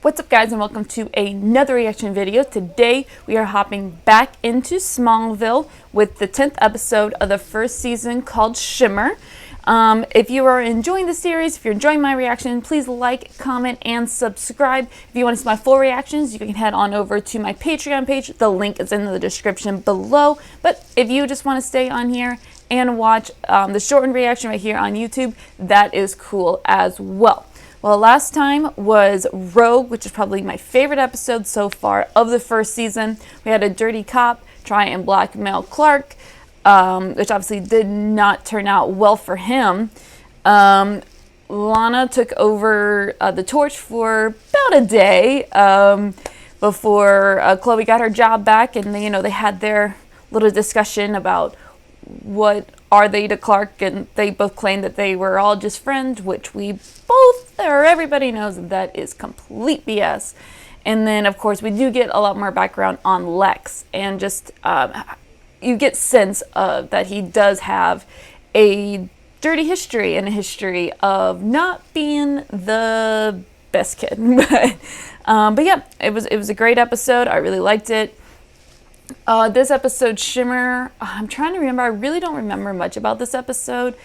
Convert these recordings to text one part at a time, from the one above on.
What's up guys, and welcome to another reaction video. Today we are hopping back into Smallville with the 10th episode of the first season called Shimmer. If you are enjoying the series, if you're enjoying my reaction, please like, comment, and subscribe. If you want to see my full reactions, you can head on over to my Patreon page. The link is in the description below. But if you just want to stay on here and watch the shortened reaction right here on YouTube, that is cool as well. Well, last time was Rogue, which is probably my favorite episode so far of the first season. We had a dirty cop try and blackmail Clark, which obviously did not turn out well for him. Lana took over the torch for about a day before Chloe got her job back, and they had their little discussion about what are they to Clark, and they both claimed that they were all just friends, which we both, or everybody knows that is complete BS. And then, of course, we do get a lot more background on Lex, and just you get sense of that he does have a dirty history and a history of not being the best kid. But yeah, it was a great episode. I really liked it. This episode, Shimmer, I'm trying to remember. I really don't remember much about this episode.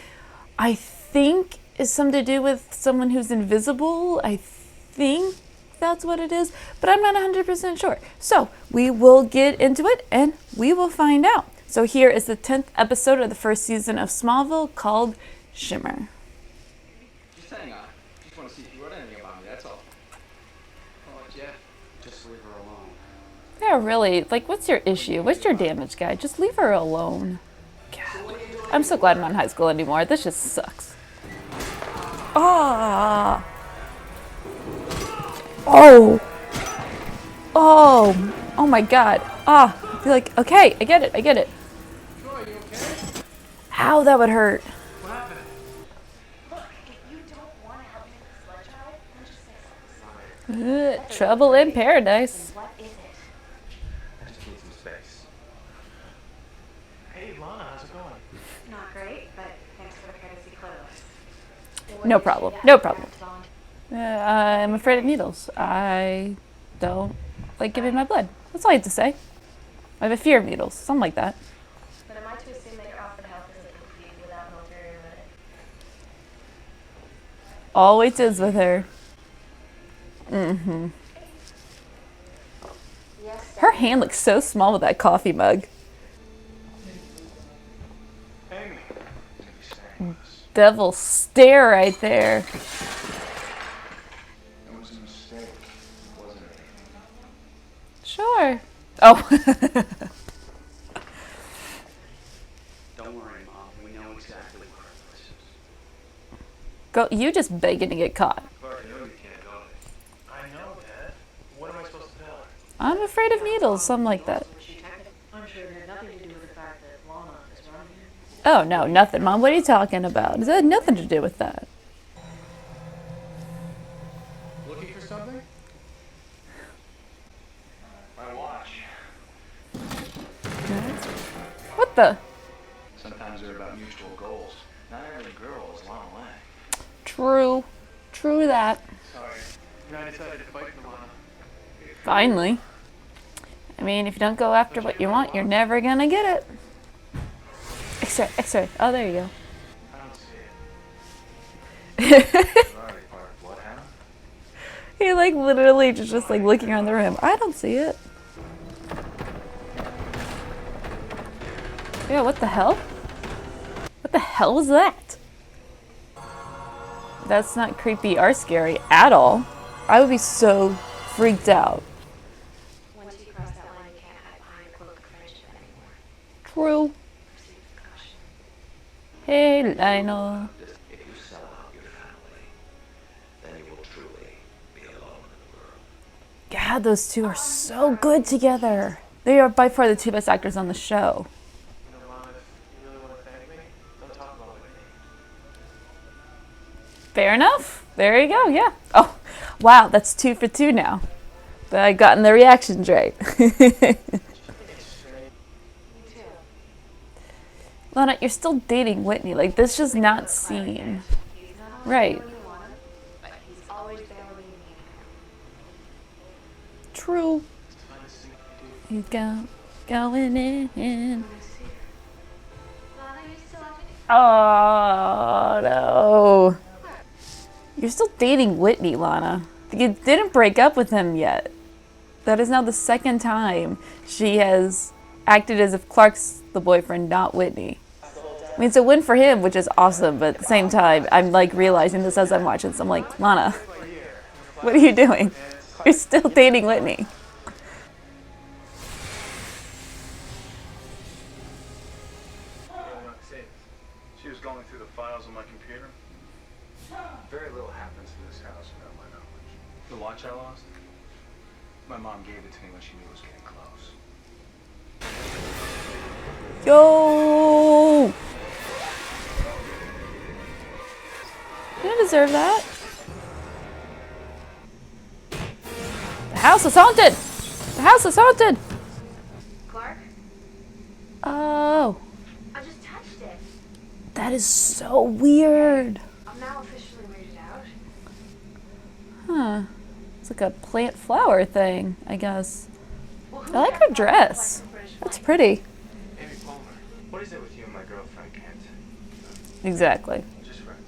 I think it's something to do with someone who's invisible. I think that's what it is, but I'm not 100% sure. So we will get into it and we will find out. So here is the 10th episode of the first season of Smallville called Shimmer. Just hang on. Just want to see if you wrote anything about me, that's all. Oh, yeah. Just leave her alone. Yeah, really. Like, what's your issue? What's your damage, guy? Just leave her alone. God. I'm so glad I'm not in high school anymore. This just sucks. Ah. Oh. Oh. Oh my God. Ah. I feel like, okay, I get it. I get it. Troy, you okay? Ow, that would hurt. What happened? Look, if you don't want to help me with the sled drive, then just say something. Trouble in paradise. What is it? I just need some space. Hey, Lana, how's it going? Not great, but thanks for the courtesy close. No problem. No problem. I'm afraid of needles. I don't like giving my blood. That's all I have to say. I have a fear of needles. Something like that. But am I to assume that your offer to help isn't complete without an ulterior motive? Always is with her. Mm-hmm. Yes. Her hand looks so small with that coffee mug. Amy. Devil stare right there. It was a mistake, wasn't it? Sure. Oh. Don't worry, Mom. We know exactly where our place is. Go. You just begging to get caught. Clark, I know you can't go there. I know, Dad. What am I supposed to tell her? I'm afraid of needles. Something like that. I'm sure it had nothing to do with the fact that Lana is running here. Oh no, nothing, Mom. What are you talking about? It had nothing to do with that. Looking for something? My watch. What the? Sometimes they're about mutual goals. Not every girl is Lana Lang. True. True that. Sorry. I decided to fight for Lana. Finally. I mean, if you don't go after what you want, you're never gonna get it. X-ray, X-ray. Oh, there you go. I don't see it. Sorry, Clark. What happened? He like literally just like looking around the room. I don't see it. Yeah, what the hell? What the hell was that? That's not creepy or scary at all. I would be so freaked out. Once you cross that line, you can't hide behind a cloak of friendship anymore. True. Proceed with caution. Hey, Lionel. If you sell out your family, then you will truly be alone in the world. God, those two are so good together. They are by far the two best actors on the show. You know, Mom, if you really want to thank me, don't talk about it with me. Fair enough. There you go, yeah. Oh, wow, that's 2 for 2 now. But I gotten the reactions right. Lana, you're still dating Whitney. Like, this does not seem right. But he's always there when you need him. true. He's going in. Oh no. You're still dating Whitney, Lana. You didn't break up with him yet. That is now the second time she has acted as if Clark's the boyfriend, not Whitney. I mean, it's a win for him, which is awesome, but at the same time, I'm like realizing this as I'm watching this. I'm like, Lana, what are you doing? You're still dating Whitney. She was going through the files on my computer. Very little happens in this house without my knowledge. The watch I lost? My mom gave it to me when she knew it was getting close. Yo! You don't deserve that. The house is haunted! The house is haunted! Clark, Oh, I just touched it. that is so weird. I'm now officially weirded out. Huh. It's like a plant flower thing, I guess. Well, I like her dress. That's pretty. Amy Palmer, what is it with you and my girlfriend, Kent? Exactly. Just friends.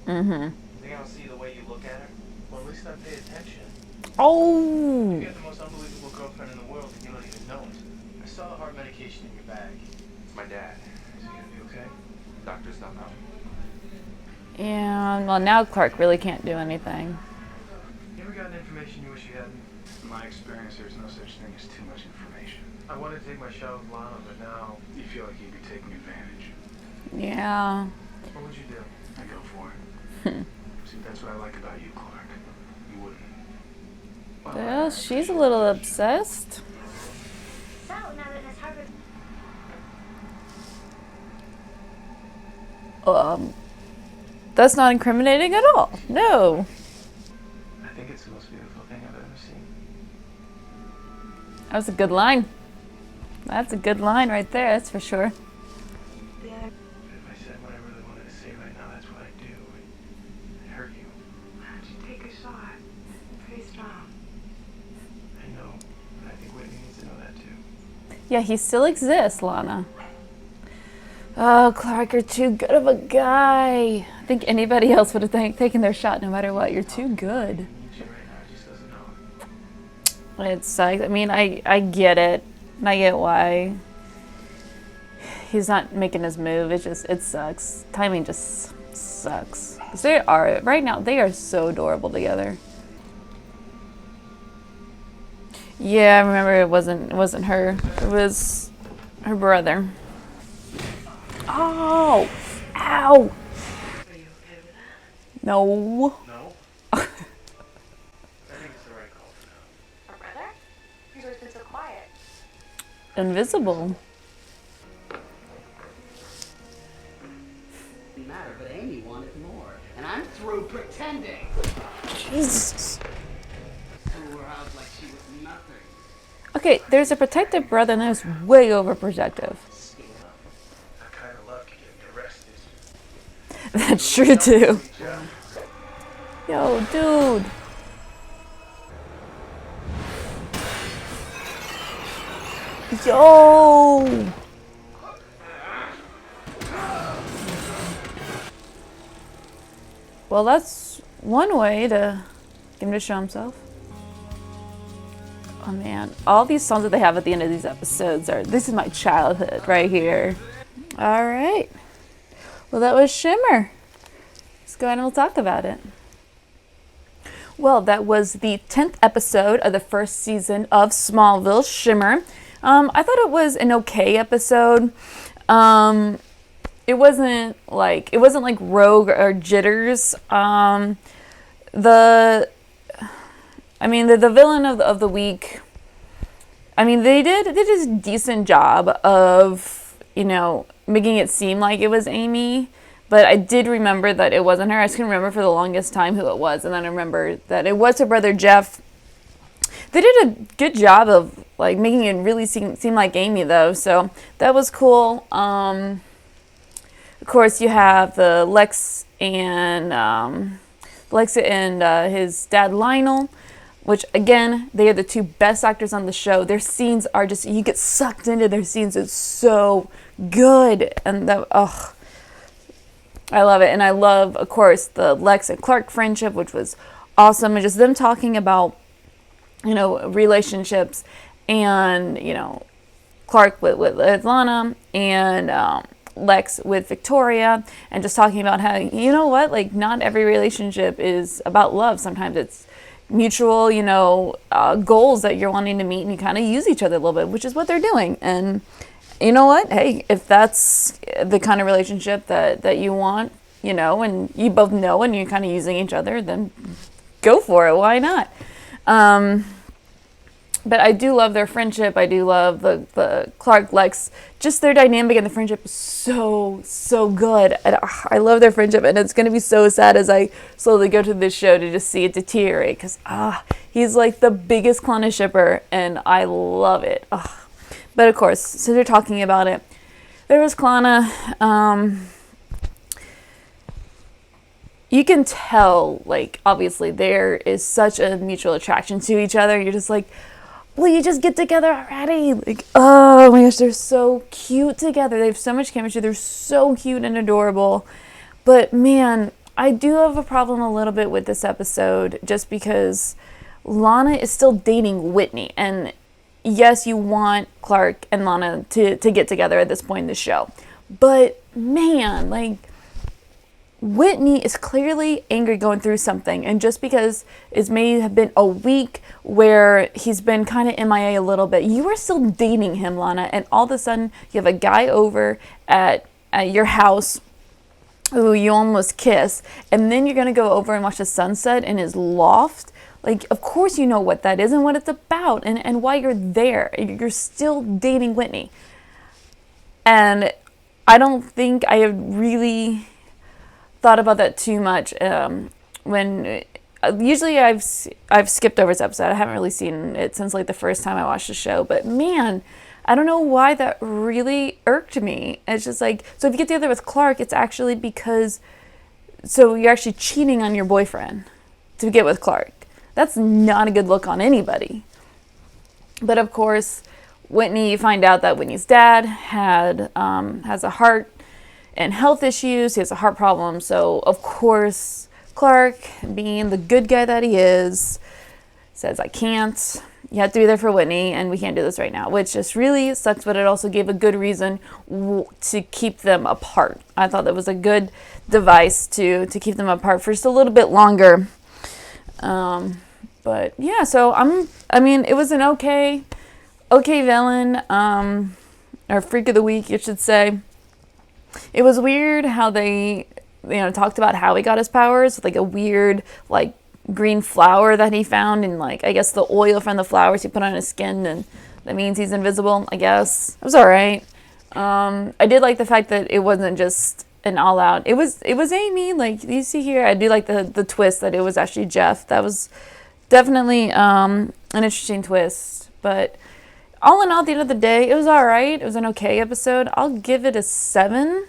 Mm-hmm. Think I don't see the way you look at her? Well, at least I pay attention. Oh! You got the most unbelievable girlfriend in the world and you don't even know it. I saw the heart medication in your bag. It's my dad. Is he gonna be okay? Doctors don't know. And, well, now Clark really can't do anything. You ever gotten information you wish you hadn't? In my experience, there's no such thing as too much information. I wanted to take my shot with Lana, but now you feel like you'd be taking advantage. Yeah. What would you do? I go for it. See, that's what I like about you, Clark. You wouldn't. Well, Well, she's a little obsessed. So, now that Miss Harvard... That's not incriminating at all. No. I think it's the most beautiful thing I've ever seen. That was a good line. That's a good line right there, that's for sure. If I said what I really wanted to say right now, that's what I'd do. I'd hurt you. Why'd you take a shot? Pretty strong. I know, but I think Whitney needs to know that too. Yeah, he still exists, Lana. Oh, Clark, you're too good of a guy. I think anybody else would have taken their shot no matter what. You're too good. He needs you right now, he just doesn't know it. It sucks. I mean, I get it. And I get why he's not making his move. It sucks. Timing just sucks. 'Cause they are, right now, they are so adorable together. Yeah, I remember it wasn't her. It was her brother. Oh! Ow! Are you okay with that? No. No? I think it's the right call for now. Our brother? He's always been so quiet. Invisible. Didn't matter, but Amy wanted more, and I'm through pretending. Jesus. Threw her out like she was nothing. Okay, there's a protective brother and there's way overprotective. That kind of luck can get me arrested. That's true too. Yeah. Yo, dude. Yo. Well, that's one way to get him to show himself. Oh man, all these songs that they have at the end of these episodes this is my childhood right here. All right. Well, that was Shimmer. Let's go ahead and we'll talk about it. Well, that was the 10th episode of the first season of Smallville, Shimmer. I thought it was an okay episode. It wasn't like Rogue or Jitters. The villain of the week. I mean, they did a decent job of, making it seem like it was Amy. But I did remember that it wasn't her. I just couldn't remember for the longest time who it was. And then I remember that it was her brother, Jeff. They did a good job of making it really seem like Amy, though. So that was cool. Of course, you have the Lexa and his dad, Lionel. which again, they are the two best actors on the show. Their scenes are just, you get sucked into their scenes. It's so good. And I love it. And I love, of course, the Lex and Clark friendship, which was awesome. And just them talking about, relationships, and, Clark with Lana, and Lex with Victoria, and just talking about how, like, not every relationship is about love. Sometimes it's mutual, goals that you're wanting to meet, and you kind of use each other a little bit, which is what they're doing. And you know what? Hey, if that's the kind of relationship that you want, and you both know and you're kind of using each other, then go for it. Why not? But I do love their friendship. I do love the Clark Lex, just their dynamic, and the friendship is so good. And, I love their friendship, and it's going to be so sad as I slowly go through this show to just see it deteriorate, because he's like the biggest Klana shipper, and I love it. But of course, so they're talking about it. There was Klana. You can tell, like, obviously there is such a mutual attraction to each other. You're just like, will you just get together already? Like, oh my gosh, they're so cute together. They have so much chemistry. They're so cute and adorable. But man, I do have a problem a little bit with this episode, just because Lana is still dating Whitney. And yes, you want Clark and Lana to get together at this point in the show. But man, like, Whitney is clearly angry, going through something, and just because it may have been a week where he's been kind of MIA a little bit, you are still dating him, Lana, and all of a sudden you have a guy over at your house who you almost kiss, and then you're going to go over and watch the sunset in his loft. Like, of course you know what that is and what it's about, and why you're there. You're still dating Whitney. And I don't think I have really thought about that too much. When usually I've skipped over this episode. I haven't really seen it since like the first time I watched the show. But man, I don't know why that really irked me. It's just like, so if you get together with Clark, it's actually because, so you're actually cheating on your boyfriend to get with Clark. That's not a good look on anybody. But of course, Whitney, you find out that Whitney's dad has a heart and health issues. He has a heart problem. So of course, Clark, being the good guy that he is, says, I can't. You have to be there for Whitney, and we can't do this right now, which just really sucks, but it also gave a good reason to keep them apart. I thought that was a good device to keep them apart for just a little bit longer. But yeah, so I mean, it was an okay villain, or freak of the week, you should say. It was weird how they, talked about how he got his powers, with like a weird, like, green flower that he found, and like, I guess the oil from the flowers he put on his skin, and that means he's invisible, I guess. It was alright. I did like the fact that it wasn't just an all-out, it was Amy, like you see here. I do like the twist that it was actually Jeff. That was definitely an interesting twist. But all in all, at the end of the day, it was alright. It was an okay episode. I'll give it a 7.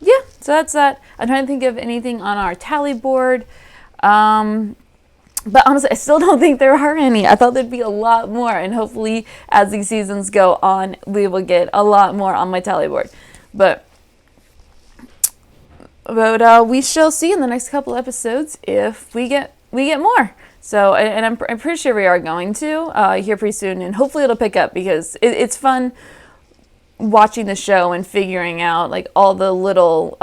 Yeah, so that's that. I'm trying to think of anything on our tally board. But honestly, I still don't think there are any. I thought there'd be a lot more, and hopefully as these seasons go on, we will get a lot more on my tally board. But we shall see in the next couple episodes if we get more. So, and I'm pretty sure we are going to here pretty soon, and hopefully it'll pick up, because it's fun watching the show and figuring out like all the little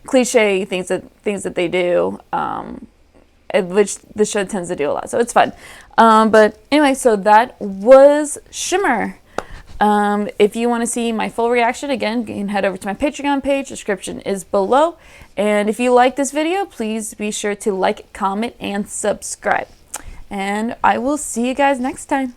cliche things that they do, which the show tends to do a lot. So it's fun. But anyway, so that was Shimmer. If you want to see my full reaction, again, you can head over to my Patreon page. Description is below. And if you like this video, please be sure to like, comment, and subscribe. And I will see you guys next time.